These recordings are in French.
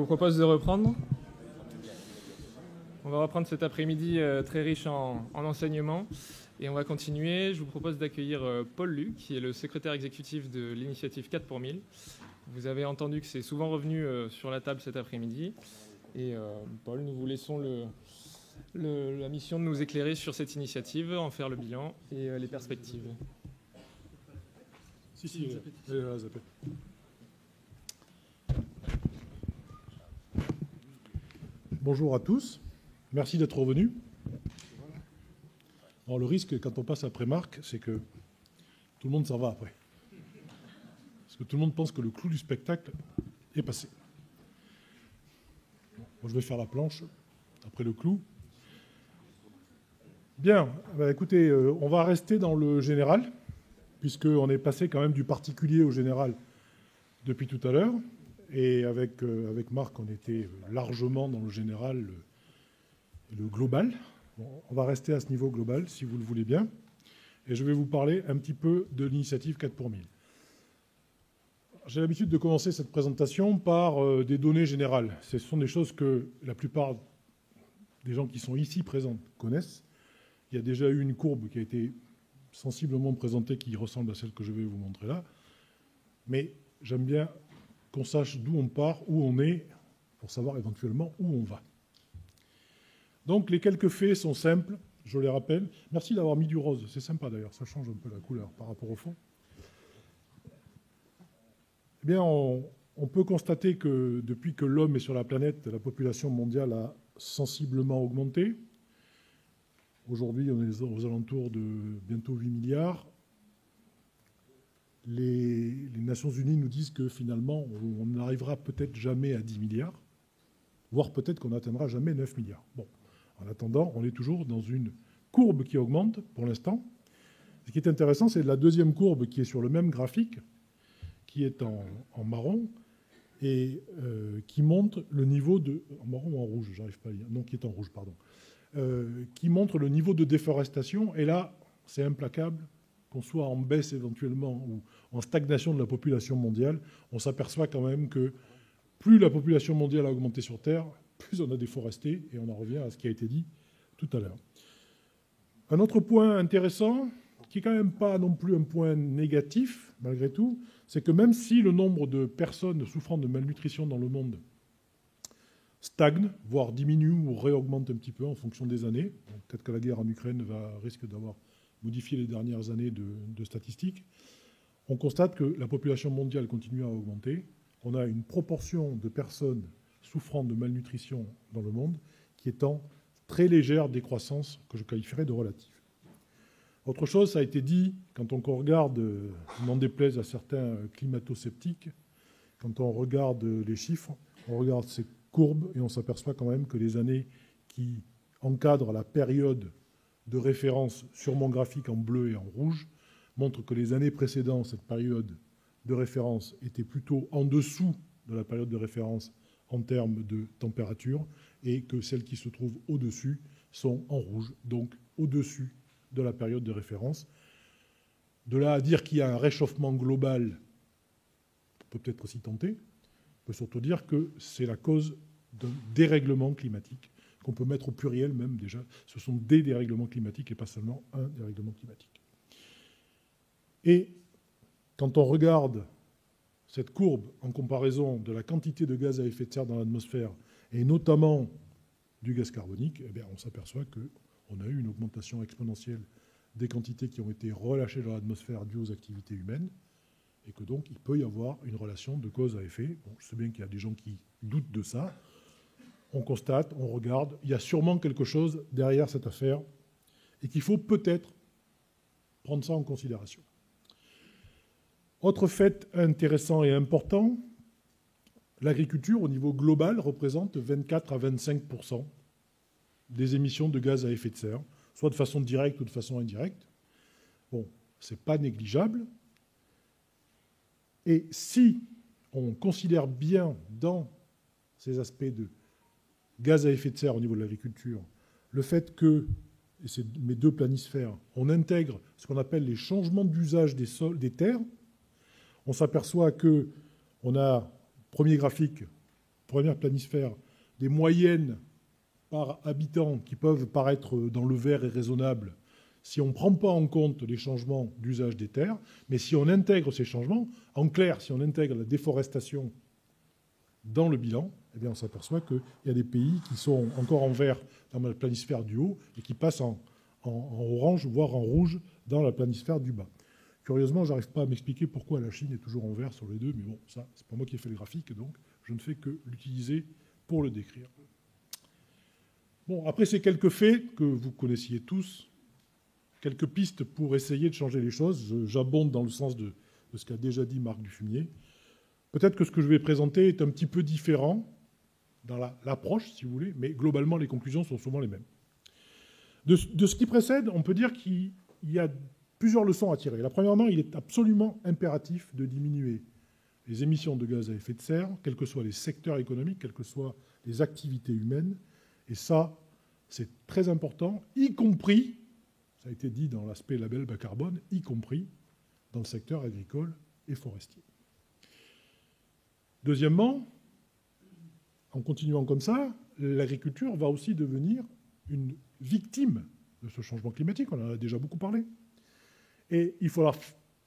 vous propose de reprendre. On va reprendre cet après-midi très riche en enseignements et on va continuer. Je vous propose d'accueillir Paul Lu, qui est le secrétaire exécutif de l'initiative 4 pour 1000. Vous avez entendu que c'est souvent revenu sur la table cet après-midi. Et Paul, nous vous laissons la mission de nous éclairer sur cette initiative, en faire le bilan et les perspectives. Bonjour à tous, merci d'être revenus. Alors, le risque quand on passe après Marc, c'est que tout le monde s'en va après. Parce que tout le monde pense que le clou du spectacle est passé. Moi, je vais faire la planche après le clou. Bien, écoutez, on va rester dans le général, puisqu'on est passé quand même du particulier au général depuis tout à l'heure. Et avec Marc, on était largement dans le général et le global. Bon, on va rester à ce niveau global, si vous le voulez bien. Et je vais vous parler un petit peu de l'initiative 4 pour 1000. J'ai l'habitude de commencer cette présentation par des données générales. Ce sont des choses que la plupart des gens qui sont ici présents connaissent. Il y a déjà eu une courbe qui a été sensiblement présentée qui ressemble à celle que je vais vous montrer là. Mais j'aime bien qu'on sache d'où on part, où on est, pour savoir éventuellement où on va. Donc les quelques faits sont simples, je les rappelle. Merci d'avoir mis du rose, c'est sympa d'ailleurs, ça change un peu la couleur par rapport au fond. Eh bien, on peut constater que depuis que l'homme est sur la planète, la population mondiale a sensiblement augmenté. Aujourd'hui, on est aux alentours de bientôt 8 milliards. Les Nations Unies nous disent que finalement, on n'arrivera peut-être jamais à 10 milliards, voire peut-être qu'on n'atteindra jamais 9 milliards. Bon, en attendant, on est toujours dans une courbe qui augmente pour l'instant. Ce qui est intéressant, c'est la deuxième courbe qui est sur le même graphique, qui est en marron, et qui montre le niveau de... En marron ou en rouge, j'arrive pas à lire. Non, qui est en rouge, pardon. Qui montre le niveau de déforestation. Et là, c'est implacable. Qu'on soit en baisse éventuellement ou en stagnation de la population mondiale, on s'aperçoit quand même que plus la population mondiale a augmenté sur Terre, plus on a déforesté, et on en revient à ce qui a été dit tout à l'heure. Un autre point intéressant, qui n'est quand même pas non plus un point négatif, malgré tout, c'est que même si le nombre de personnes souffrant de malnutrition dans le monde stagne, voire diminue ou réaugmente un petit peu en fonction des années, peut-être que la guerre en Ukraine risque d'avoir modifier les dernières années de statistiques, on constate que la population mondiale continue à augmenter. On a une proportion de personnes souffrant de malnutrition dans le monde qui est en très légère décroissance, que je qualifierais de relative. Autre chose, ça a été dit, quand on regarde, n'en déplaise à certains climato-sceptiques, quand on regarde les chiffres, on regarde ces courbes et on s'aperçoit quand même que les années qui encadrent la période de référence sur mon graphique en bleu et en rouge montre que les années précédentes, cette période de référence était plutôt en dessous de la période de référence en termes de température et que celles qui se trouvent au-dessus sont en rouge, donc au-dessus de la période de référence. De là à dire qu'il y a un réchauffement global, on peut peut-être s'y tenter, on peut surtout dire que c'est la cause d'un dérèglement climatique qu'on peut mettre au pluriel même déjà. Ce sont des dérèglements climatiques et pas seulement un dérèglement climatique. Et quand on regarde cette courbe en comparaison de la quantité de gaz à effet de serre dans l'atmosphère, et notamment du gaz carbonique, eh bien, on s'aperçoit qu'on a eu une augmentation exponentielle des quantités qui ont été relâchées dans l'atmosphère dues aux activités humaines, et que donc il peut y avoir une relation de cause à effet. Bon, je sais bien qu'il y a des gens qui doutent de ça. On constate, on regarde, il y a sûrement quelque chose derrière cette affaire et qu'il faut peut-être prendre ça en considération. Autre fait intéressant et important, l'agriculture au niveau global représente 24 à 25% des émissions de gaz à effet de serre, soit de façon directe ou de façon indirecte. Bon, ce n'est pas négligeable. Et si on considère bien dans ces aspects de gaz à effet de serre au niveau de l'agriculture, le fait que, et c'est mes deux planisphères, on intègre ce qu'on appelle les changements d'usage des sols, des terres, on s'aperçoit qu'on a, premier graphique, première planisphère, des moyennes par habitant qui peuvent paraître dans le vert et raisonnables si on ne prend pas en compte les changements d'usage des terres, mais si on intègre ces changements, en clair, si on intègre la déforestation dans le bilan, eh bien on s'aperçoit qu'il y a des pays qui sont encore en vert dans la planisphère du haut et qui passent en orange, voire en rouge dans la planisphère du bas. Curieusement, je n'arrive pas à m'expliquer pourquoi la Chine est toujours en vert sur les deux, mais bon, ça, c'est pas moi qui ai fait le graphique, donc je ne fais que l'utiliser pour le décrire. Bon, après ces quelques faits que vous connaissiez tous, quelques pistes pour essayer de changer les choses. J'abonde dans le sens de ce qu'a déjà dit Marc Dufumier. Peut-être que ce que je vais présenter est un petit peu différent dans l'approche, si vous voulez, mais globalement, les conclusions sont souvent les mêmes. De ce qui précède, on peut dire qu'il y a plusieurs leçons à tirer. Premièrement, il est absolument impératif de diminuer les émissions de gaz à effet de serre, quels que soient les secteurs économiques, quelles que soient les activités humaines. Et ça, c'est très important, y compris, ça a été dit dans l'aspect label bas carbone, y compris dans le secteur agricole et forestier. Deuxièmement, en continuant comme ça, l'agriculture va aussi devenir une victime de ce changement climatique. On en a déjà beaucoup parlé. Et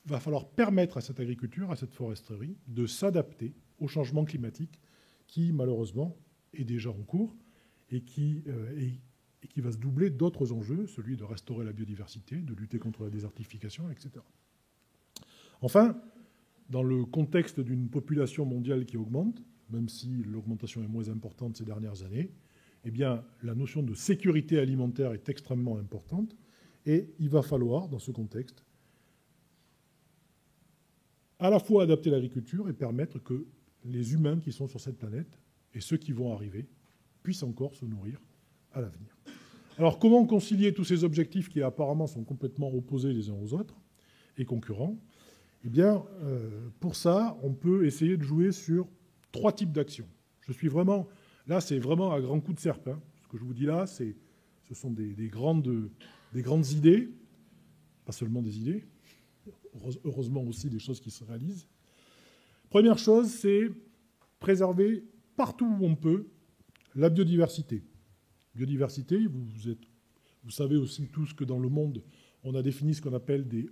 va falloir permettre à cette agriculture, à cette foresterie, de s'adapter au changement climatique qui, malheureusement, est déjà en cours et qui va se doubler d'autres enjeux, celui de restaurer la biodiversité, de lutter contre la désertification, etc. Enfin, dans le contexte d'une population mondiale qui augmente, même si l'augmentation est moins importante ces dernières années, eh bien, la notion de sécurité alimentaire est extrêmement importante et il va falloir, dans ce contexte, à la fois adapter l'agriculture et permettre que les humains qui sont sur cette planète et ceux qui vont arriver puissent encore se nourrir à l'avenir. Alors, comment concilier tous ces objectifs qui apparemment sont complètement opposés les uns aux autres et concurrents ? Eh bien, pour ça, on peut essayer de jouer sur 3 types d'actions. Là, c'est vraiment à grands coups de serpent. Ce que je vous dis là, ce sont des grandes idées, pas seulement des idées, heureusement aussi des choses qui se réalisent. Première chose, c'est préserver partout où on peut la biodiversité. Biodiversité, vous savez aussi tous que dans le monde, on a défini ce qu'on appelle des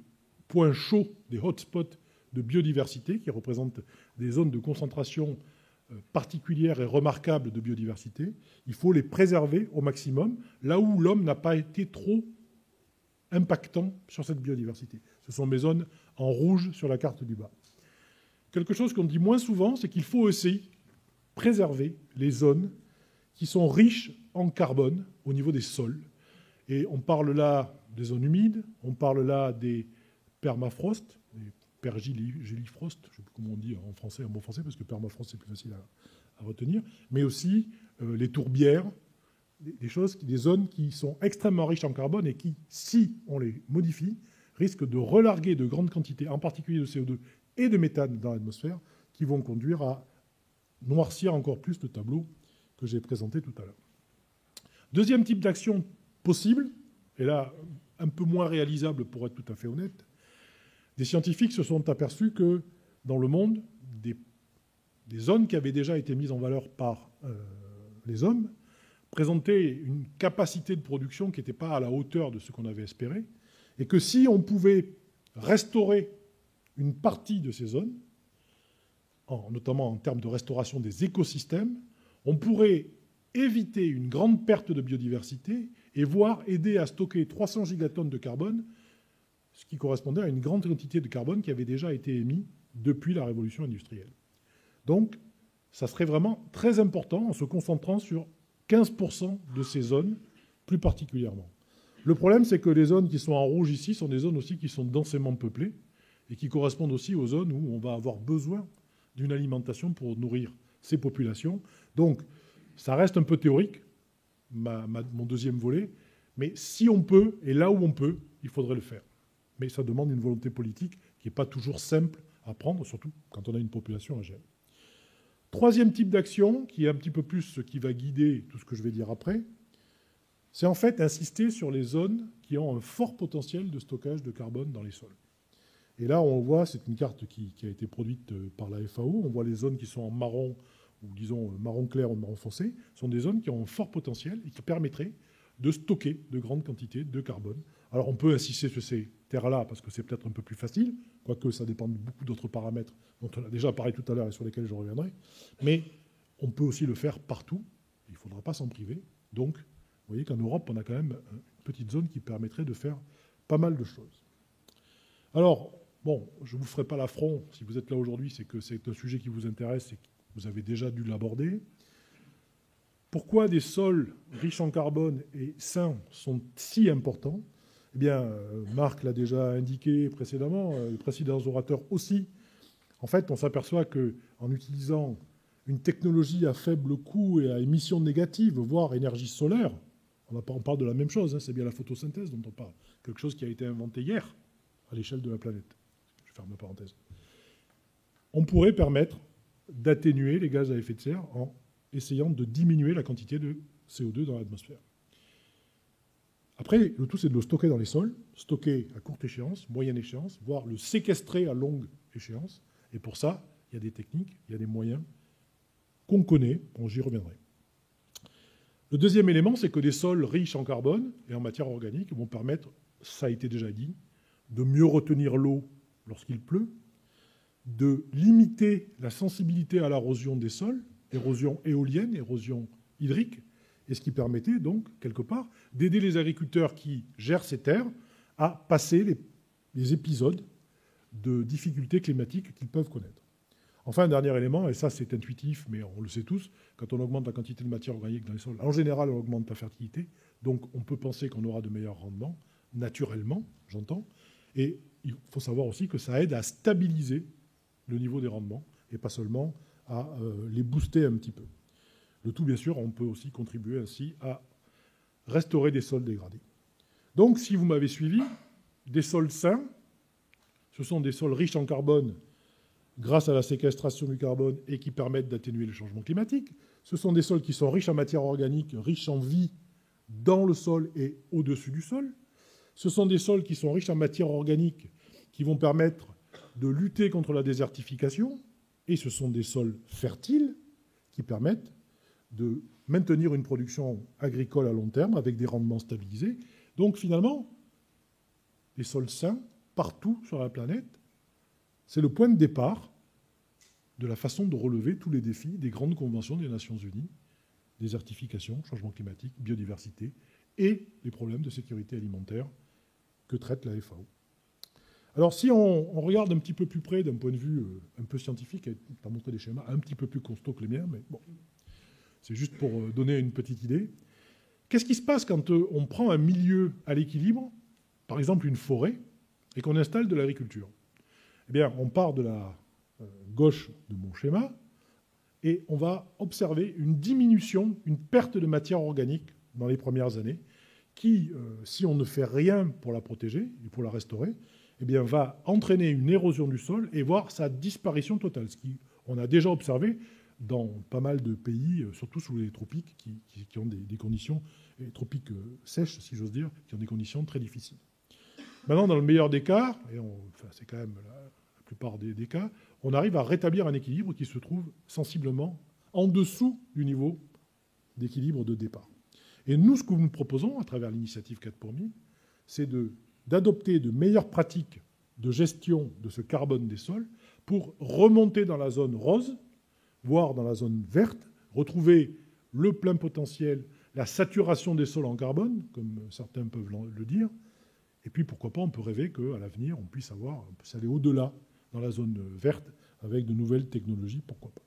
points chauds, des hotspots de biodiversité, qui représentent des zones de concentration particulières et remarquables de biodiversité. Il faut les préserver au maximum, là où l'homme n'a pas été trop impactant sur cette biodiversité. Ce sont mes zones en rouge sur la carte du bas. Quelque chose qu'on dit moins souvent, c'est qu'il faut aussi préserver les zones qui sont riches en carbone au niveau des sols. Et on parle là des zones humides, on parle là des permafrost, des pergilifrost, je ne sais plus comment on dit en français, en bon français, parce que permafrost c'est plus facile à retenir, mais aussi les tourbières, des zones qui sont extrêmement riches en carbone et qui, si on les modifie, risquent de relarguer de grandes quantités, en particulier de CO2 et de méthane dans l'atmosphère, qui vont conduire à noircir encore plus le tableau que j'ai présenté tout à l'heure. Deuxième type d'action possible, et là un peu moins réalisable pour être tout à fait honnête, des scientifiques se sont aperçus que dans le monde, des zones qui avaient déjà été mises en valeur par les hommes présentaient une capacité de production qui n'était pas à la hauteur de ce qu'on avait espéré, et que si on pouvait restaurer une partie de ces zones, notamment en termes de restauration des écosystèmes, on pourrait éviter une grande perte de biodiversité et voire aider à stocker 300 gigatonnes de carbone, ce qui correspondait à une grande quantité de carbone qui avait déjà été émis depuis la révolution industrielle. Donc, ça serait vraiment très important en se concentrant sur 15% de ces zones, plus particulièrement. Le problème, c'est que les zones qui sont en rouge ici sont des zones aussi qui sont densément peuplées et qui correspondent aussi aux zones où on va avoir besoin d'une alimentation pour nourrir ces populations. Donc, ça reste un peu théorique, mon deuxième volet, mais si on peut, et là où on peut, il faudrait le faire. Mais ça demande une volonté politique qui n'est pas toujours simple à prendre, surtout quand on a une population à gérer. Troisième type d'action, qui est un petit peu plus ce qui va guider tout ce que je vais dire après, c'est en fait insister sur les zones qui ont un fort potentiel de stockage de carbone dans les sols. Et là, on voit, c'est une carte qui a été produite par la FAO, on voit les zones qui sont en marron ou disons marron clair ou marron foncé, sont des zones qui ont un fort potentiel et qui permettraient de stocker de grandes quantités de carbone. Alors on peut insister sur ces terres-là parce que c'est peut-être un peu plus facile, quoique ça dépend de beaucoup d'autres paramètres dont on a déjà parlé tout à l'heure et sur lesquels je reviendrai. Mais on peut aussi le faire partout. Il ne faudra pas s'en priver. Donc, vous voyez qu'en Europe, on a quand même une petite zone qui permettrait de faire pas mal de choses. Alors, bon, je ne vous ferai pas l'affront, si vous êtes là aujourd'hui, c'est que c'est un sujet qui vous intéresse et que vous avez déjà dû l'aborder. Pourquoi des sols riches en carbone et sains sont si importants? Eh bien, Marc l'a déjà indiqué précédemment, les précédents orateurs aussi. En fait, on s'aperçoit qu'en utilisant une technologie à faible coût et à émissions négatives, voire énergie solaire, on parle de la même chose, hein, c'est bien la photosynthèse dont on parle, quelque chose qui a été inventé hier à l'échelle de la planète. Je ferme la parenthèse. On pourrait permettre d'atténuer les gaz à effet de serre en essayant de diminuer la quantité de CO2 dans l'atmosphère. Après, le tout, c'est de le stocker dans les sols, stocker à courte échéance, moyenne échéance, voire le séquestrer à longue échéance. Et pour ça, il y a des techniques, il y a des moyens qu'on connaît, j'y reviendrai. Le deuxième élément, c'est que des sols riches en carbone et en matière organique vont permettre, ça a été déjà dit, de mieux retenir l'eau lorsqu'il pleut, de limiter la sensibilité à l'érosion des sols, érosion éolienne, érosion hydrique, et ce qui permettait donc, quelque part, d'aider les agriculteurs qui gèrent ces terres à passer les épisodes de difficultés climatiques qu'ils peuvent connaître. Enfin, un dernier élément, et ça c'est intuitif, mais on le sait tous, quand on augmente la quantité de matière organique dans les sols, en général on augmente la fertilité, donc on peut penser qu'on aura de meilleurs rendements, naturellement, j'entends, et il faut savoir aussi que ça aide à stabiliser le niveau des rendements, et pas seulement à les booster un petit peu. Le tout, bien sûr, on peut aussi contribuer ainsi à restaurer des sols dégradés. Donc, si vous m'avez suivi, des sols sains, ce sont des sols riches en carbone grâce à la séquestration du carbone et qui permettent d'atténuer le changement climatique. Ce sont des sols qui sont riches en matière organique, riches en vie dans le sol et au-dessus du sol. Ce sont des sols qui sont riches en matière organique qui vont permettre de lutter contre la désertification. Et ce sont des sols fertiles qui permettent de maintenir une production agricole à long terme avec des rendements stabilisés. Donc finalement, les sols sains, partout sur la planète, c'est le point de départ de la façon de relever tous les défis des grandes conventions des Nations Unies, désertification, changement climatique, biodiversité et les problèmes de sécurité alimentaire que traite la FAO. Alors si on regarde un petit peu plus près d'un point de vue un peu scientifique, et tu as montré des schémas un petit peu plus costauds que les miens, mais bon, c'est juste pour donner une petite idée. Qu'est-ce qui se passe quand on prend un milieu à l'équilibre, par exemple une forêt, et qu'on installe de l'agriculture? Eh bien, on part de la gauche de mon schéma, et on va observer une diminution, une perte de matière organique dans les premières années, qui, si on ne fait rien pour la protéger et pour la restaurer, eh bien, va entraîner une érosion du sol et voir sa disparition totale, ce qu'on a déjà observé dans pas mal de pays, surtout sous les tropiques, qui ont des conditions, les tropiques sèches, si j'ose dire, qui ont des conditions très difficiles. Maintenant, dans le meilleur des cas, et c'est quand même la plupart des cas, on arrive à rétablir un équilibre qui se trouve sensiblement en dessous du niveau d'équilibre de départ. Et nous, ce que nous proposons à travers l'initiative 4 pour 1000, c'est d'adopter de meilleures pratiques de gestion de ce carbone des sols pour remonter dans la zone rose, voire dans la zone verte, retrouver le plein potentiel, la saturation des sols en carbone, comme certains peuvent le dire. Et puis, pourquoi pas, on peut rêver qu'à l'avenir, on puisse aller au-delà dans la zone verte avec de nouvelles technologies, pourquoi pas.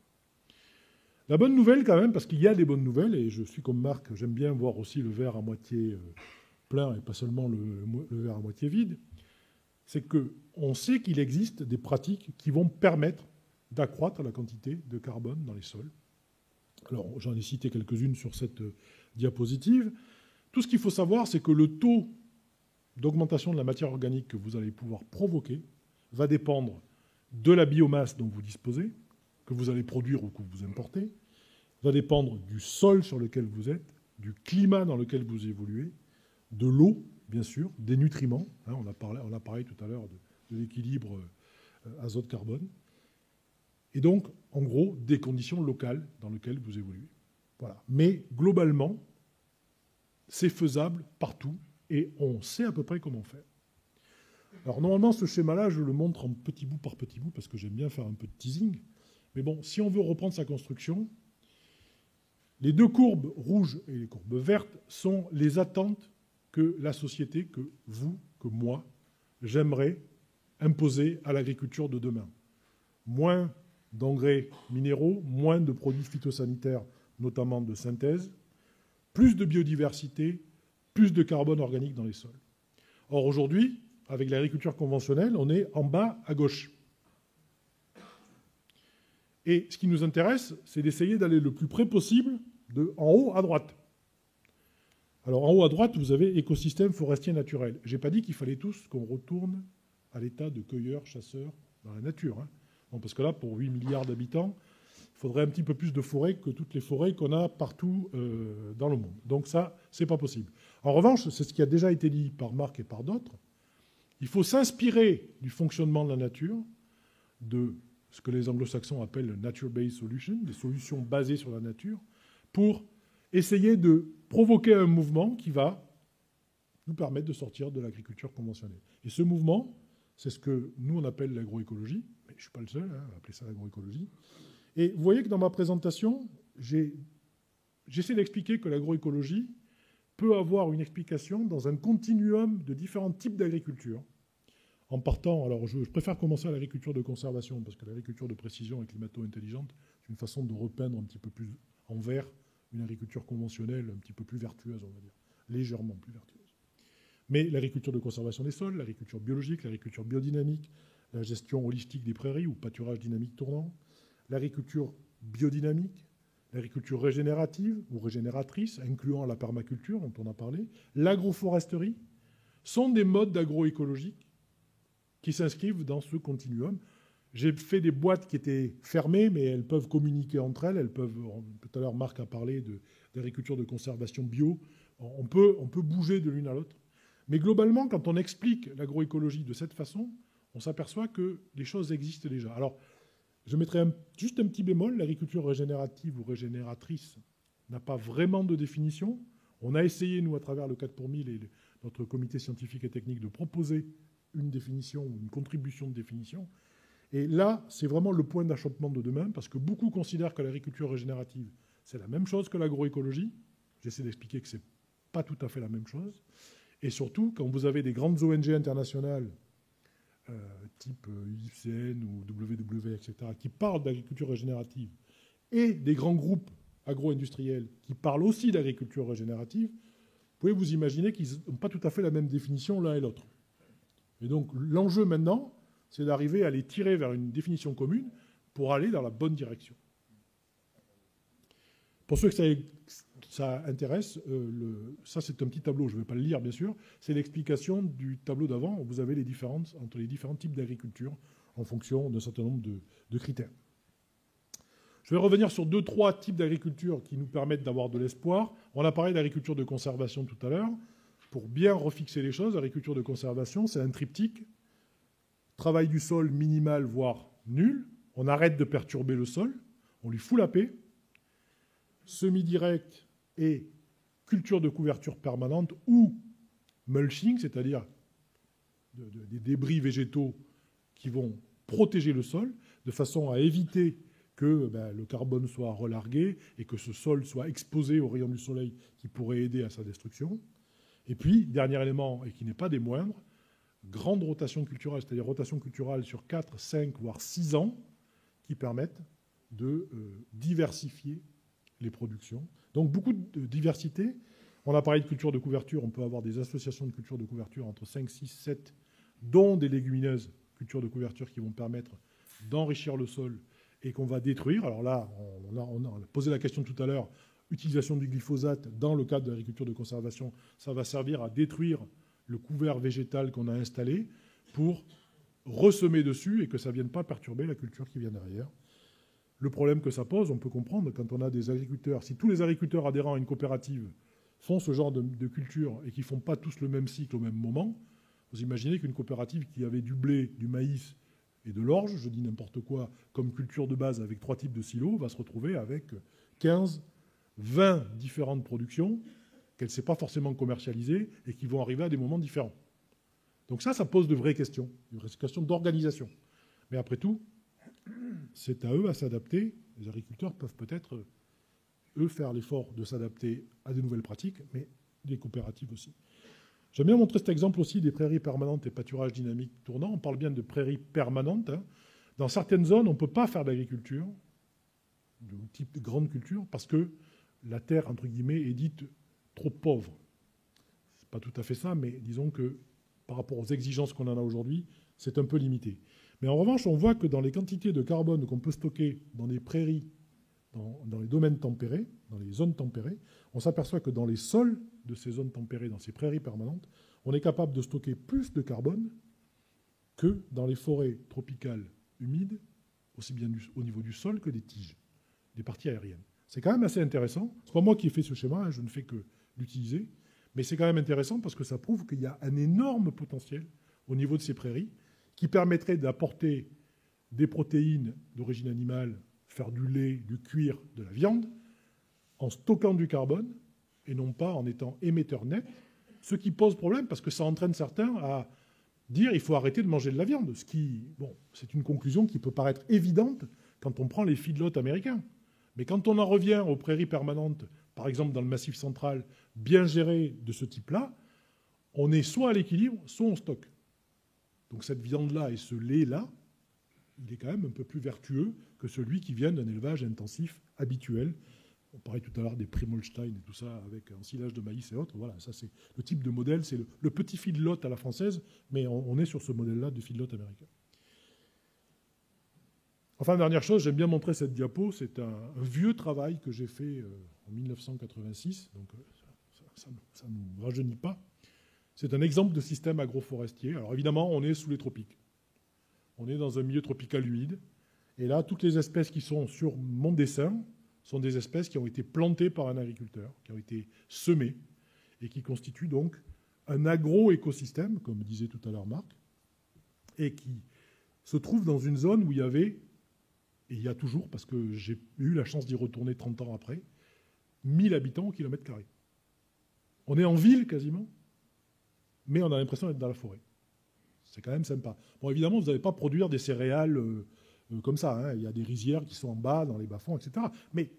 La bonne nouvelle, quand même, parce qu'il y a des bonnes nouvelles, et je suis comme Marc, j'aime bien voir aussi le verre à moitié plein et pas seulement le verre à moitié vide, c'est qu'on sait qu'il existe des pratiques qui vont permettre d'accroître la quantité de carbone dans les sols. Alors, j'en ai cité quelques-unes sur cette diapositive. Tout ce qu'il faut savoir, c'est que le taux d'augmentation de la matière organique que vous allez pouvoir provoquer va dépendre de la biomasse dont vous disposez, que vous allez produire ou que vous importez, va dépendre du sol sur lequel vous êtes, du climat dans lequel vous évoluez, de l'eau, bien sûr, des nutriments. On a parlé tout à l'heure de l'équilibre azote-carbone. Et donc, en gros, des conditions locales dans lesquelles vous évoluez. Voilà. Mais globalement, c'est faisable partout et on sait à peu près comment faire. Alors normalement, ce schéma-là, je le montre en petit bout par petit bout parce que j'aime bien faire un peu de teasing. Mais bon, si on veut reprendre sa construction, les deux courbes rouges et les courbes vertes sont les attentes que la société, que vous, que moi, j'aimerais imposer à l'agriculture de demain. Moins d'engrais minéraux, moins de produits phytosanitaires, notamment de synthèse, plus de biodiversité, plus de carbone organique dans les sols. Or, aujourd'hui, avec l'agriculture conventionnelle, on est en bas à gauche. Et ce qui nous intéresse, c'est d'essayer d'aller le plus près possible de en haut à droite. Alors, en haut à droite, vous avez écosystème forestier naturel. Je n'ai pas dit qu'il fallait tous qu'on retourne à l'état de cueilleurs, chasseurs dans la nature. Hein. Bon, parce que là, pour 8 milliards d'habitants, il faudrait un petit peu plus de forêts que toutes les forêts qu'on a partout dans le monde. Donc ça, c'est pas possible. En revanche, c'est ce qui a déjà été dit par Marc et par d'autres, il faut s'inspirer du fonctionnement de la nature, de ce que les anglo-saxons appellent le nature-based solution, des solutions basées sur la nature, pour essayer de provoquer un mouvement qui va nous permettre de sortir de l'agriculture conventionnelle. Et ce mouvement, c'est ce que nous, on appelle l'agroécologie. Mais je ne suis pas le seul à appeler ça l'agroécologie. Et vous voyez que dans ma présentation, j'essaie d'expliquer que l'agroécologie peut avoir une explication dans un continuum de différents types d'agriculture. En partant, alors je préfère commencer à l'agriculture de conservation, parce que l'agriculture de précision et climato-intelligente, c'est une façon de repeindre un petit peu plus en vert une agriculture conventionnelle un petit peu plus vertueuse, on va dire, légèrement plus vertueuse. Mais l'agriculture de conservation des sols, l'agriculture biologique, l'agriculture biodynamique, la gestion holistique des prairies ou pâturage dynamique tournant, l'agriculture biodynamique, l'agriculture régénérative ou régénératrice, incluant la permaculture dont on a parlé, l'agroforesterie, sont des modes d'agroécologie qui s'inscrivent dans ce continuum. J'ai fait des boîtes qui étaient fermées, mais elles peuvent communiquer entre elles. Elles peuvent, tout à l'heure, Marc a parlé d'agriculture de conservation bio. On peut bouger de l'une à l'autre. Mais globalement, quand on explique l'agroécologie de cette façon, on s'aperçoit que les choses existent déjà. Alors, je mettrai juste un petit bémol. L'agriculture régénérative ou régénératrice n'a pas vraiment de définition. On a essayé, nous, à travers le 4 pour 1000 et notre comité scientifique et technique, de proposer une définition ou une contribution de définition. Et là, c'est vraiment le point d'achoppement de demain, parce que beaucoup considèrent que l'agriculture régénérative, c'est la même chose que l'agroécologie. J'essaie d'expliquer que ce n'est pas tout à fait la même chose. Et surtout, quand vous avez des grandes ONG internationales, type IFCN ou WWF, etc., qui parlent d'agriculture régénérative, et des grands groupes agro-industriels qui parlent aussi d'agriculture régénérative, vous pouvez vous imaginer qu'ils n'ont pas tout à fait la même définition l'un et l'autre. Et donc, l'enjeu maintenant, c'est d'arriver à les tirer vers une définition commune pour aller dans la bonne direction. Pour ceux que ça intéresse, ça c'est un petit tableau, je ne vais pas le lire bien sûr, c'est l'explication du tableau d'avant où vous avez les différences entre les différents types d'agriculture en fonction d'un certain nombre de critères. Je vais revenir sur 2-3 types d'agriculture qui nous permettent d'avoir de l'espoir. On a parlé d'agriculture de conservation tout à l'heure. Pour bien refixer les choses, l'agriculture de conservation, c'est un triptyque. Travail du sol minimal, voire nul. On arrête de perturber le sol. On lui fout la paix. Semi-direct et culture de couverture permanente ou mulching, c'est-à-dire des débris végétaux qui vont protéger le sol de façon à éviter que le carbone soit relargué et que ce sol soit exposé aux rayons du soleil qui pourraient aider à sa destruction. Et puis, dernier élément, et qui n'est pas des moindres, grande rotation culturelle, c'est-à-dire rotation culturelle sur 4, 5, voire 6 ans, qui permettent de diversifier les productions. Donc beaucoup de diversité. On a parlé de culture de couverture, on peut avoir des associations de culture de couverture entre 5, 6, 7, dont des légumineuses, culture de couverture, qui vont permettre d'enrichir le sol et qu'on va détruire. Alors là, on a posé la question tout à l'heure, utilisation du glyphosate dans le cadre de l'agriculture de conservation, ça va servir à détruire le couvert végétal qu'on a installé pour ressemer dessus et que ça ne vienne pas perturber la culture qui vient derrière. Le problème que ça pose, on peut comprendre quand on a des agriculteurs. Si tous les agriculteurs adhérents à une coopérative font ce genre de culture et qui ne font pas tous le même cycle au même moment, vous imaginez qu'une coopérative qui avait du blé, du maïs, et de l'orge, je dis n'importe quoi, comme culture de base avec 3 types de silos, va se retrouver avec 15, 20 différentes productions qu'elle ne sait pas forcément commercialiser et qui vont arriver à des moments différents. Donc ça pose de vraies questions d'organisation. Mais après tout, c'est à eux à s'adapter. Les agriculteurs peuvent peut-être, eux, faire l'effort de s'adapter à de nouvelles pratiques, mais les coopératives aussi. J'aime bien montrer cet exemple aussi des prairies permanentes et pâturage dynamique tournant. On parle bien de prairies permanentes. Dans certaines zones, on ne peut pas faire d'agriculture, de type de grande culture, parce que la terre, entre guillemets, est dite trop pauvre. Ce n'est pas tout à fait ça, mais disons que par rapport aux exigences qu'on en a aujourd'hui, c'est un peu limité. Mais en revanche, on voit que dans les quantités de carbone qu'on peut stocker dans les prairies, dans les domaines tempérés, dans les zones tempérées, on s'aperçoit que dans les sols de ces zones tempérées, dans ces prairies permanentes, on est capable de stocker plus de carbone que dans les forêts tropicales humides, aussi bien au niveau du sol que des tiges, des parties aériennes. C'est quand même assez intéressant. Ce n'est pas moi qui ai fait ce schéma, je ne fais que l'utiliser, mais c'est quand même intéressant parce que ça prouve qu'il y a un énorme potentiel au niveau de ces prairies qui permettrait d'apporter des protéines d'origine animale, faire du lait, du cuir, de la viande, en stockant du carbone et non pas en étant émetteur net, ce qui pose problème parce que ça entraîne certains à dire il faut arrêter de manger de la viande, ce qui, bon, c'est une conclusion qui peut paraître évidente quand on prend les feedlots américains. Mais quand on en revient aux prairies permanentes, par exemple dans le Massif central, bien gérées de ce type-là, on est soit à l'équilibre, soit on stocke. Donc cette viande-là et ce lait-là, il est quand même un peu plus vertueux que celui qui vient d'un élevage intensif habituel. On parlait tout à l'heure des Primolstein et tout ça, avec ensilage de maïs et autres. Voilà, ça c'est le type de modèle, c'est le petit feedlot à la française, mais on est sur ce modèle-là de feedlot américain. Enfin, dernière chose, j'aime bien montrer cette diapo, c'est un vieux travail que j'ai fait en 1986, donc ça ne nous rajeunit pas. C'est un exemple de système agroforestier. Alors évidemment, on est sous les tropiques. On est dans un milieu tropical humide. Et là, toutes les espèces qui sont sur mon dessin sont des espèces qui ont été plantées par un agriculteur, qui ont été semées, et qui constituent donc un agro-écosystème, comme disait tout à l'heure Marc, et qui se trouve dans une zone où il y avait, et il y a toujours, parce que j'ai eu la chance d'y retourner 30 ans après, 1000 habitants au kilomètre carré. On est en ville quasiment, mais on a l'impression d'être dans la forêt. C'est quand même sympa. Bon, évidemment, vous n'allez pas produire des céréales comme ça. Hein. Il y a des rizières qui sont en bas, dans les bas-fonds, etc. Mais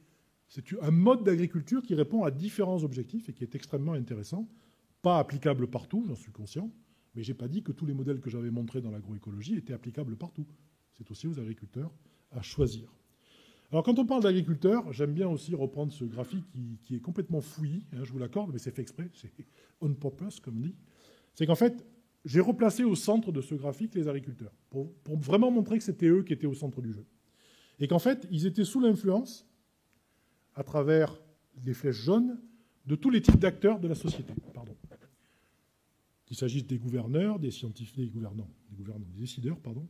c'est un mode d'agriculture qui répond à différents objectifs et qui est extrêmement intéressant. Pas applicable partout, j'en suis conscient, mais je n'ai pas dit que tous les modèles que j'avais montrés dans l'agroécologie étaient applicables partout. C'est aussi aux agriculteurs à choisir. Alors, quand on parle d'agriculteurs, j'aime bien aussi reprendre ce graphique qui est complètement fouillis, hein, je vous l'accorde, mais c'est fait exprès, c'est on purpose, comme on dit. C'est qu'en fait, j'ai replacé au centre de ce graphique les agriculteurs, pour vraiment montrer que c'était eux qui étaient au centre du jeu. Et qu'en fait, ils étaient sous l'influence, à travers les flèches jaunes, de tous les types d'acteurs de la société. Pardon. Qu'il s'agisse des gouverneurs, des scientifiques, des décideurs, pardon,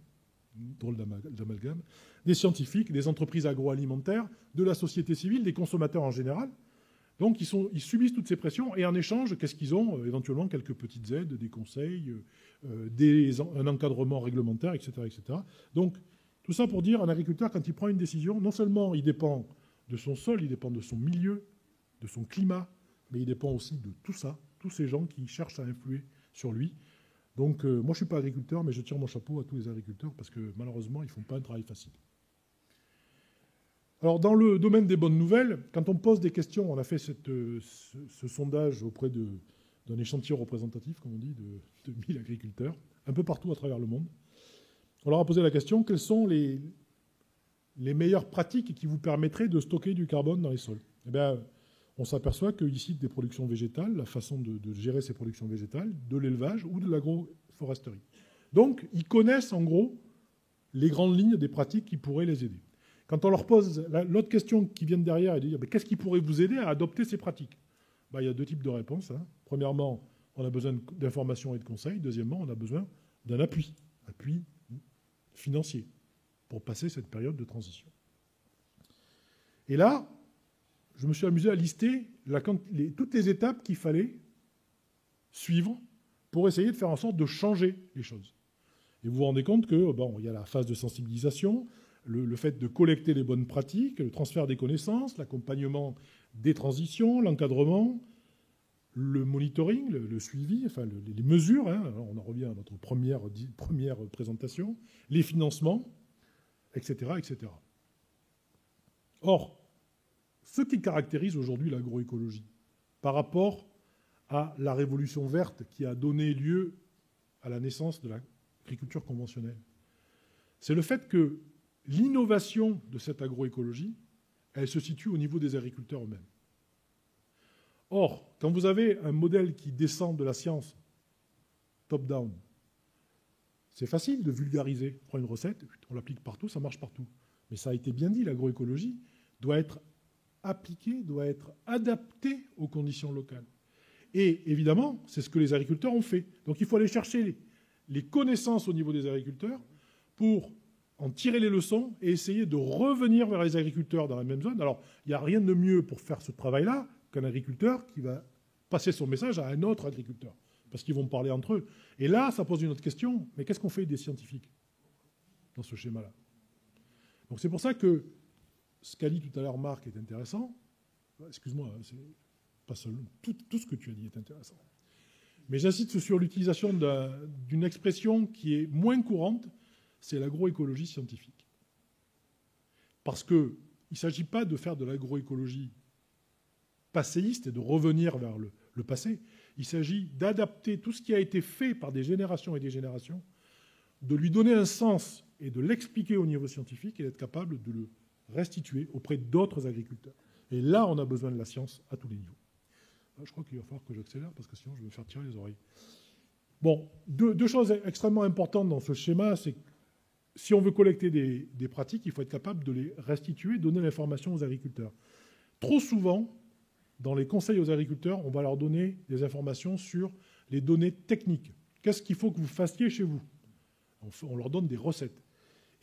drôle d'amalgame, des scientifiques, des entreprises agroalimentaires, de la société civile, des consommateurs en général. Donc, ils subissent toutes ces pressions et en échange, qu'est-ce qu'ils ont ? Éventuellement quelques petites aides, des conseils, un encadrement réglementaire, etc., etc. Donc, tout ça pour dire, un agriculteur, quand il prend une décision, non seulement il dépend de son sol, il dépend de son milieu, de son climat, mais il dépend aussi de tout ça, tous ces gens qui cherchent à influer sur lui. Donc, moi, je ne suis pas agriculteur, mais je tire mon chapeau à tous les agriculteurs parce que, malheureusement, ils ne font pas un travail facile. Alors, dans le domaine des bonnes nouvelles, quand on pose des questions, on a fait ce sondage auprès d'un échantillon représentatif, comme on dit, de 1000 agriculteurs, un peu partout à travers le monde. On leur a posé la question, quelles sont les meilleures pratiques qui vous permettraient de stocker du carbone dans les sols ? Eh bien, on s'aperçoit qu'ici, des productions végétales, la façon de gérer ces productions végétales, de l'élevage ou de l'agroforesterie. Donc, ils connaissent en gros les grandes lignes des pratiques qui pourraient les aider. Quand on leur pose l'autre question qui vient de derrière et de dire qu'est-ce qui pourrait vous aider à adopter ces pratiques ? Il y a deux types de réponses. Hein. Premièrement, on a besoin d'informations et de conseils. Deuxièmement, on a besoin d'un appui financier pour passer cette période de transition. Et là, je me suis amusé à lister toutes les étapes qu'il fallait suivre pour essayer de faire en sorte de changer les choses. Et vous vous rendez compte que, bon, il y a la phase de sensibilisation, le fait de collecter les bonnes pratiques, le transfert des connaissances, l'accompagnement des transitions, l'encadrement, le monitoring, le suivi, enfin les mesures, hein, on en revient à notre première présentation, les financements, etc., etc. Or, ce qui caractérise aujourd'hui l'agroécologie par rapport à la révolution verte qui a donné lieu à la naissance de l'agriculture conventionnelle, c'est le fait que l'innovation de cette agroécologie, elle se situe au niveau des agriculteurs eux-mêmes. Or, quand vous avez un modèle qui descend de la science, top-down, c'est facile de vulgariser. On prend une recette, on l'applique partout, ça marche partout. Mais ça a été bien dit, l'agroécologie doit être appliquée, doit être adaptée aux conditions locales. Et évidemment, c'est ce que les agriculteurs ont fait. Donc il faut aller chercher les connaissances au niveau des agriculteurs pour en tirer les leçons et essayer de revenir vers les agriculteurs dans la même zone. Alors, il n'y a rien de mieux pour faire ce travail-là qu'un agriculteur qui va passer son message à un autre agriculteur, parce qu'ils vont parler entre eux. Et là, ça pose une autre question, mais qu'est-ce qu'on fait des scientifiques dans ce schéma-là? Donc c'est pour ça que ce qu'a dit tout à l'heure Marc est intéressant. Excuse-moi, c'est pas seulement tout ce que tu as dit est intéressant. Mais j'insiste sur l'utilisation d'une expression qui est moins courante, c'est l'agroécologie scientifique. Parce qu'il ne s'agit pas de faire de l'agroécologie passéiste et de revenir vers le passé. Il s'agit d'adapter tout ce qui a été fait par des générations et des générations, de lui donner un sens et de l'expliquer au niveau scientifique et d'être capable de le restituer auprès d'autres agriculteurs. Et là, on a besoin de la science à tous les niveaux. Je crois qu'il va falloir que j'accélère parce que sinon je vais me faire tirer les oreilles. Bon, deux choses extrêmement importantes dans ce schéma, c'est que si on veut collecter des pratiques, il faut être capable de les restituer, donner l'information aux agriculteurs. Trop souvent, dans les conseils aux agriculteurs, on va leur donner des informations sur les données techniques. Qu'est-ce qu'il faut que vous fassiez chez vous? On leur donne des recettes.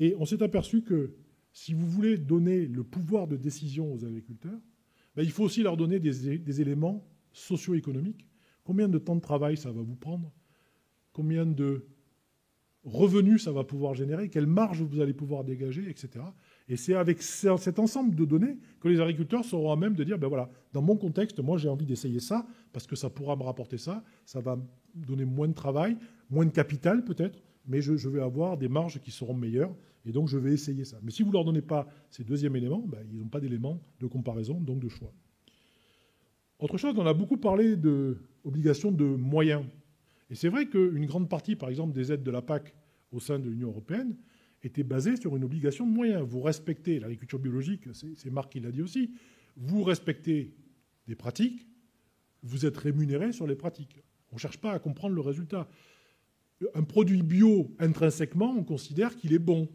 Et on s'est aperçu que si vous voulez donner le pouvoir de décision aux agriculteurs, ben, il faut aussi leur donner des éléments socio-économiques. Combien de temps de travail ça va vous prendre? Combien de revenus ça va pouvoir générer? Quelle marge vous allez pouvoir dégager, etc. Et c'est avec cet ensemble de données que les agriculteurs seront à même de dire, ben voilà, dans mon contexte, moi j'ai envie d'essayer ça, parce que ça pourra me rapporter ça, ça va me donner moins de travail, moins de capital peut-être, mais je vais avoir des marges qui seront meilleures, et donc je vais essayer ça. Mais si vous ne leur donnez pas ces deuxièmes éléments, ben, ils n'ont pas d'éléments de comparaison, donc de choix. Autre chose, on a beaucoup parlé d'obligation de moyens. Et c'est vrai qu'une grande partie, par exemple, des aides de la PAC au sein de l'Union européenne était basée sur une obligation de moyens. Vous respectez l'agriculture biologique, c'est Marc qui l'a dit aussi, vous respectez des pratiques, vous êtes rémunéré sur les pratiques. On ne cherche pas à comprendre le résultat. Un produit bio, intrinsèquement, on considère qu'il est bon.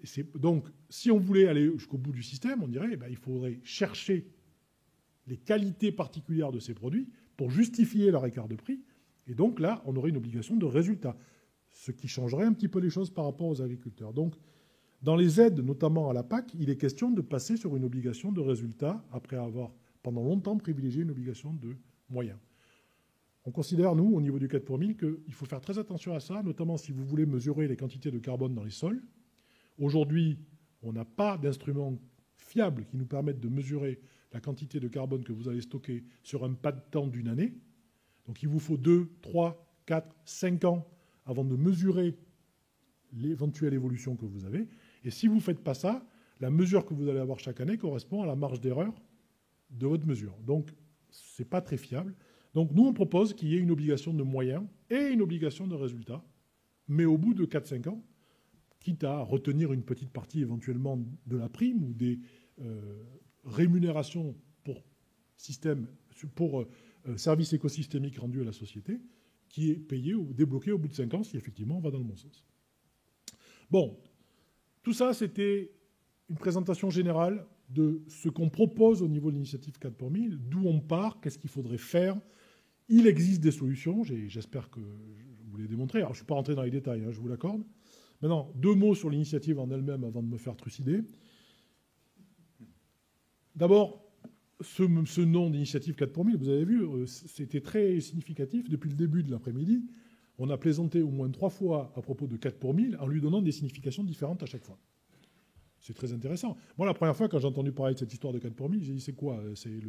Et donc, si on voulait aller jusqu'au bout du système, on dirait qu'il faudrait chercher les qualités particulières de ces produits pour justifier leur écart de prix. Et donc là, on aurait une obligation de résultat, ce qui changerait un petit peu les choses par rapport aux agriculteurs. Donc, dans les aides, notamment à la PAC, il est question de passer sur une obligation de résultat après avoir, pendant longtemps, privilégié une obligation de moyens. On considère, nous, au niveau du 4 pour 1000, qu'il faut faire très attention à ça, notamment si vous voulez mesurer les quantités de carbone dans les sols. Aujourd'hui, on n'a pas d'instruments fiables qui nous permettent de mesurer la quantité de carbone que vous allez stocker sur un pas de temps d'une année. Donc il vous faut 2, 3, 4, 5 ans avant de mesurer l'éventuelle évolution que vous avez. Et si vous ne faites pas ça, la mesure que vous allez avoir chaque année correspond à la marge d'erreur de votre mesure. Donc ce n'est pas très fiable. Donc nous, on propose qu'il y ait une obligation de moyens et une obligation de résultat, mais au bout de 4-5 ans, quitte à retenir une petite partie éventuellement de la prime ou des rémunérations pour services écosystémiques rendus à la société, qui est payé ou débloqué au bout de 5 ans si effectivement on va dans le bon sens. Bon, tout ça, c'était une présentation générale de ce qu'on propose au niveau de l'initiative 4 pour 1000, d'où on part, qu'est-ce qu'il faudrait faire. Il existe des solutions, j'espère que je vous les démontrer. Alors, je ne suis pas rentré dans les détails, je vous l'accorde. Maintenant, 2 mots sur l'initiative en elle-même avant de me faire trucider. D'abord, ce nom d'initiative 4 pour 1000, vous avez vu, c'était très significatif. Depuis le début de l'après-midi, on a plaisanté au moins 3 fois à propos de 4 pour 1000 en lui donnant des significations différentes à chaque fois. C'est très intéressant. Moi, la première fois, quand j'ai entendu parler de cette histoire de 4 pour 1000, j'ai dit, c'est quoi? C'est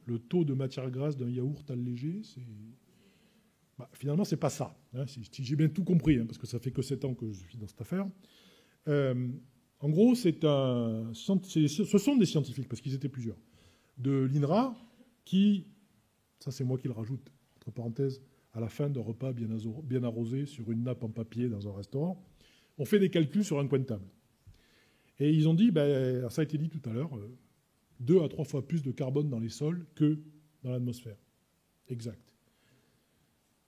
le taux de matière grasse d'un yaourt allégé? Finalement, c'est pas ça. Hein, si j'ai bien tout compris, hein, parce que ça fait que 7 ans que je suis dans cette affaire. En gros, ce sont des scientifiques, parce qu'ils étaient plusieurs, de l'INRA, qui, ça c'est moi qui le rajoute, entre parenthèses, à la fin d'un repas bien arrosé sur une nappe en papier dans un restaurant, on fait des calculs sur un coin de table. Et ils ont dit, ça a été dit tout à l'heure, 2 à 3 fois plus de carbone dans les sols que dans l'atmosphère. Exact.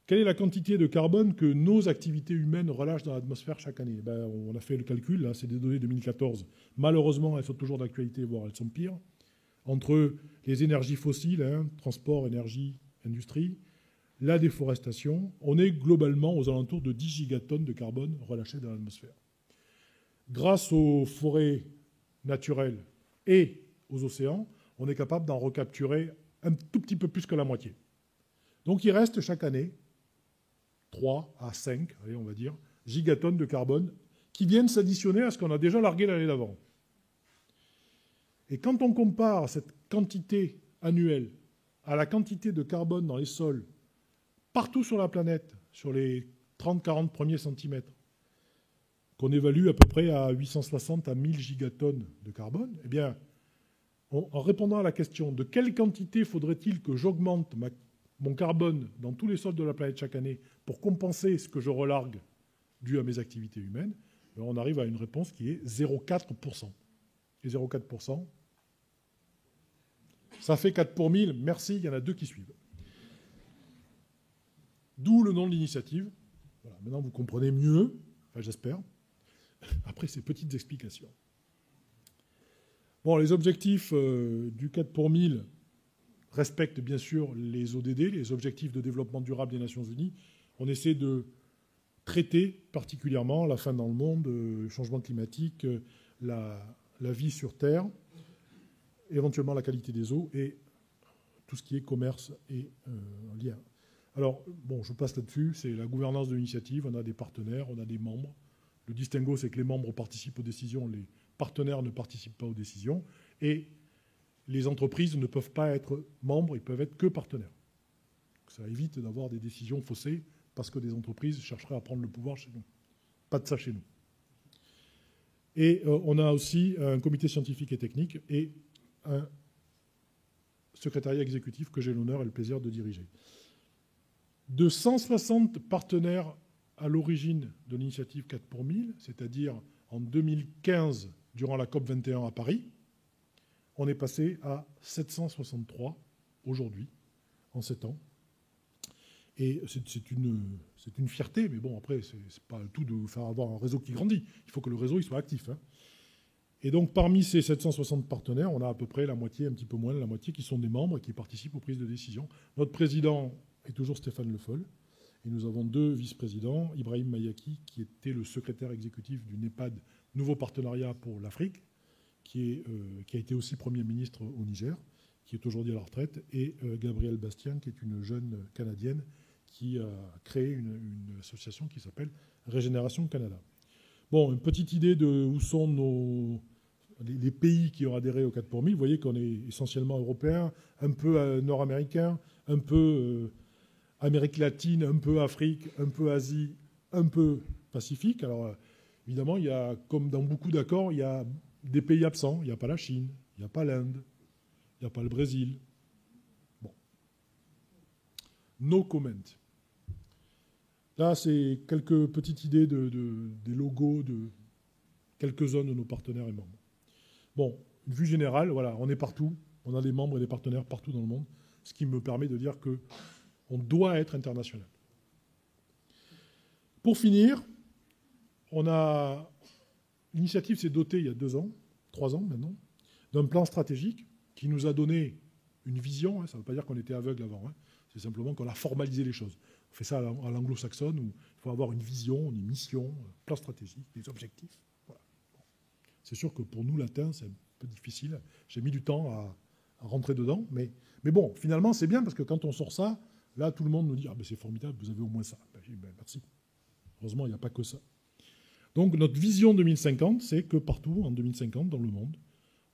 Quelle est la quantité de carbone que nos activités humaines relâchent dans l'atmosphère chaque année? On a fait le calcul, là, c'est des données 2014. Malheureusement, elles sont toujours d'actualité, voire elles sont pires. Entre les énergies fossiles, hein, transport, énergie, industrie, la déforestation, on est globalement aux alentours de 10 gigatonnes de carbone relâchées dans l'atmosphère. Grâce aux forêts naturelles et aux océans, on est capable d'en recapturer un tout petit peu plus que la moitié. Donc il reste chaque année 3 à 5, allez, on va dire, gigatonnes de carbone qui viennent s'additionner à ce qu'on a déjà largué l'année d'avant. Et quand on compare cette quantité annuelle à la quantité de carbone dans les sols partout sur la planète, sur les 30-40 premiers centimètres, qu'on évalue à peu près à 860 à 1000 gigatonnes de carbone, eh bien, en répondant à la question de quelle quantité faudrait-il que j'augmente mon carbone dans tous les sols de la planète chaque année pour compenser ce que je relargue dû à mes activités humaines, on arrive à une réponse qui est 0,4%. Et 0,4%, ça fait 4 pour 1000. Merci, il y en a 2 qui suivent. D'où le nom de l'initiative. Voilà, maintenant, vous comprenez mieux, enfin, j'espère, après ces petites explications. Bon, les objectifs du 4 pour 1000 respectent bien sûr les ODD, les objectifs de développement durable des Nations Unies. On essaie de traiter particulièrement la faim dans le monde, le changement climatique, la vie sur Terre, éventuellement la qualité des eaux et tout ce qui est commerce et lien. Alors, bon, je passe là-dessus, c'est la gouvernance de l'initiative, on a des partenaires, on a des membres. Le distinguo, c'est que les membres participent aux décisions, les partenaires ne participent pas aux décisions, et les entreprises ne peuvent pas être membres, ils peuvent être que partenaires. Ça évite d'avoir des décisions faussées parce que des entreprises chercheraient à prendre le pouvoir chez nous. Pas de ça chez nous. Et on a aussi un comité scientifique et technique et un secrétariat exécutif que j'ai l'honneur et le plaisir de diriger. De 160 partenaires à l'origine de l'initiative 4 pour 1000, c'est-à-dire en 2015, durant la COP 21 à Paris, on est passé à 763 aujourd'hui, en 7 ans. Et c'est une fierté, mais bon, après, c'est pas le tout de faire avoir un réseau qui grandit. Il faut que le réseau il soit actif. Hein. Et donc, parmi ces 760 partenaires, on a à peu près la moitié, un petit peu moins de la moitié, qui sont des membres et qui participent aux prises de décision. Notre président est toujours Stéphane Le Foll. Et nous avons 2 vice-présidents, Ibrahim Mayaki, qui était le secrétaire exécutif du NEPAD, Nouveau Partenariat pour l'Afrique, qui a été aussi Premier ministre au Niger, qui est aujourd'hui à la retraite, et Gabrielle Bastien, qui est une jeune Canadienne qui a créé une association qui s'appelle Régénération Canada. Bon, une petite idée de où sont les pays qui ont adhéré au 4 pour 1000. Vous voyez qu'on est essentiellement européen, un peu nord-américain, un peu Amérique latine, un peu Afrique, un peu Asie, un peu Pacifique. Alors, évidemment, il y a, comme dans beaucoup d'accords, il y a des pays absents. Il n'y a pas la Chine, il n'y a pas l'Inde, il n'y a pas le Brésil. Bon. No comment. Là, c'est quelques petites idées des logos de quelques-uns de nos partenaires et membres. Bon, une vue générale, voilà, on est partout. On a des membres et des partenaires partout dans le monde, ce qui me permet de dire qu'on doit être international. Pour finir, l'initiative s'est dotée il y a 2 ans, 3 ans maintenant, d'un plan stratégique qui nous a donné une vision. Hein, ça ne veut pas dire qu'on était aveugle avant. Hein, c'est simplement qu'on a formalisé les choses. On fait ça à l'anglo-saxonne où il faut avoir une vision, une mission, un plan stratégique, des objectifs. Voilà. C'est sûr que pour nous, latins, c'est un peu difficile. J'ai mis du temps à rentrer dedans. Mais bon, finalement, c'est bien parce que quand on sort ça, là, tout le monde nous dit « Ah, ben c'est formidable, vous avez au moins ça. » Ben, merci. Heureusement, il n'y a pas que ça. Donc, notre vision 2050, c'est que partout, en 2050, dans le monde,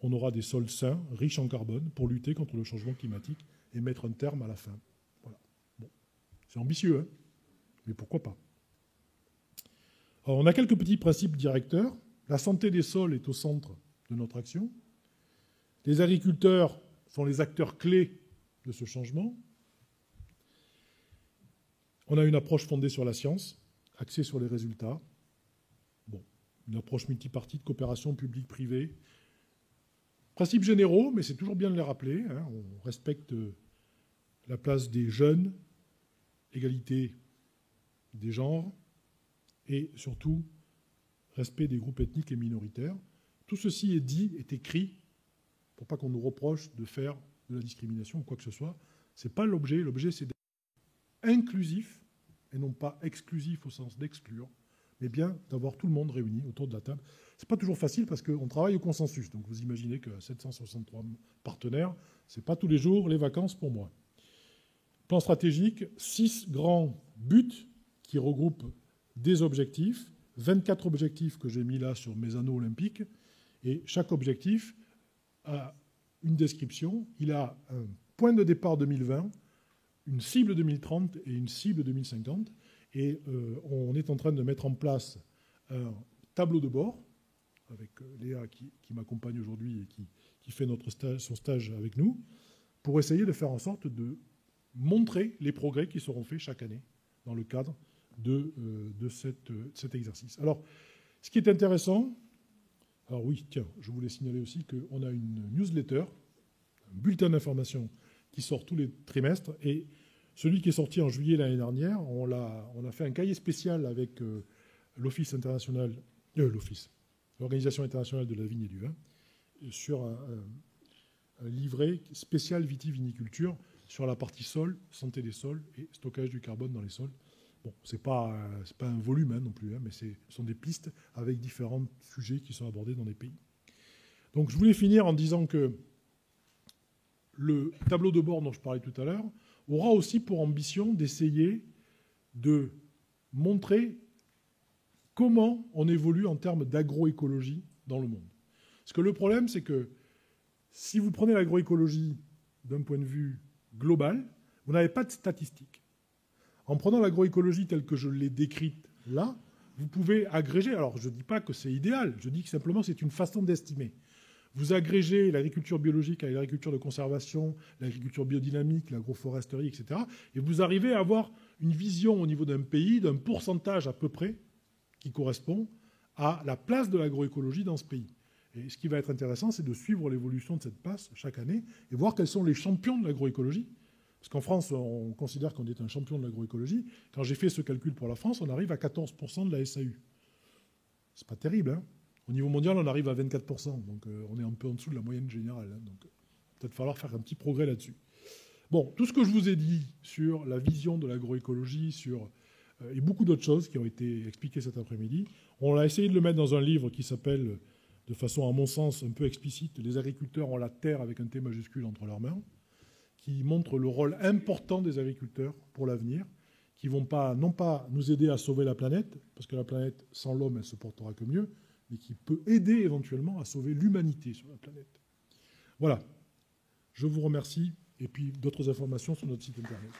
on aura des sols sains, riches en carbone, pour lutter contre le changement climatique et mettre un terme à la faim. Voilà. Bon. C'est ambitieux, hein, mais pourquoi pas. Alors, on a quelques petits principes directeurs. La santé des sols est au centre de notre action. Les agriculteurs sont les acteurs clés de ce changement. On a une approche fondée sur la science, axée sur les résultats. Bon, une approche multipartite, coopération publique-privée. Principes généraux, mais c'est toujours bien de les rappeler. Hein. On respecte la place des jeunes, égalité des genres, et surtout, respect des groupes ethniques et minoritaires. Tout ceci est dit, est écrit, pour pas qu'on nous reproche de faire de la discrimination ou quoi que ce soit. Ce n'est pas l'objet. L'objet, c'est d'être inclusif, et non pas exclusif au sens d'exclure, mais bien d'avoir tout le monde réuni autour de la table. Ce n'est pas toujours facile parce qu'on travaille au consensus. Donc vous imaginez que 763 partenaires, ce n'est pas tous les jours les vacances pour moi. Plan stratégique, 6 grands buts qui regroupent des objectifs, 24 objectifs que j'ai mis là sur mes anneaux olympiques, et chaque objectif a une description. Il a un point de départ 2020, une cible 2030 et une cible 2050. Et on est en train de mettre en place un tableau de bord, avec Léa qui m'accompagne aujourd'hui et qui fait son stage avec nous, pour essayer de faire en sorte de montrer les progrès qui seront faits chaque année dans le cadre de cet exercice. Alors, ce qui est intéressant, alors oui, tiens, je voulais signaler aussi qu'on a une newsletter, un bulletin d'information qui sort tous les trimestres, et celui qui est sorti en juillet l'année dernière, on a fait un cahier spécial avec l'Organisation internationale de la vigne et du vin, sur un livret spécial vitiviniculture sur la partie sol, santé des sols et stockage du carbone dans les sols. Bon, c'est pas un volume non plus, mais ce sont des pistes avec différents sujets qui sont abordés dans les pays. Donc je voulais finir en disant que le tableau de bord dont je parlais tout à l'heure aura aussi pour ambition d'essayer de montrer comment on évolue en termes d'agroécologie dans le monde. Parce que le problème, c'est que si vous prenez l'agroécologie d'un point de vue global, vous n'avez pas de statistiques. En prenant l'agroécologie telle que je l'ai décrite là, vous pouvez agréger. Alors, je ne dis pas que c'est idéal, je dis que simplement c'est une façon d'estimer. Vous agrégez l'agriculture biologique avec l'agriculture de conservation, l'agriculture biodynamique, l'agroforesterie, etc. Et vous arrivez à avoir une vision au niveau d'un pays, d'un pourcentage à peu près, qui correspond à la place de l'agroécologie dans ce pays. Et ce qui va être intéressant, c'est de suivre l'évolution de cette place chaque année et voir quels sont les champions de l'agroécologie. Parce qu'en France, on considère qu'on est un champion de l'agroécologie. Quand j'ai fait ce calcul pour la France, on arrive à 14% de la SAU. C'est pas terrible, hein. Au niveau mondial, on arrive à 24%. Donc on est un peu en dessous de la moyenne générale. Hein. Donc peut-être falloir faire un petit progrès là-dessus. Bon, tout ce que je vous ai dit sur la vision de l'agroécologie, et beaucoup d'autres choses qui ont été expliquées cet après-midi, on a essayé de le mettre dans un livre qui s'appelle, de façon à mon sens un peu explicite, « Les agriculteurs ont la terre avec un T majuscule entre leurs mains », qui montre le rôle important des agriculteurs pour l'avenir, qui vont non pas nous aider à sauver la planète, parce que la planète, sans l'homme, elle se portera que mieux, mais qui peut aider éventuellement à sauver l'humanité sur la planète. Voilà. Je vous remercie. Et puis d'autres informations sur notre site internet.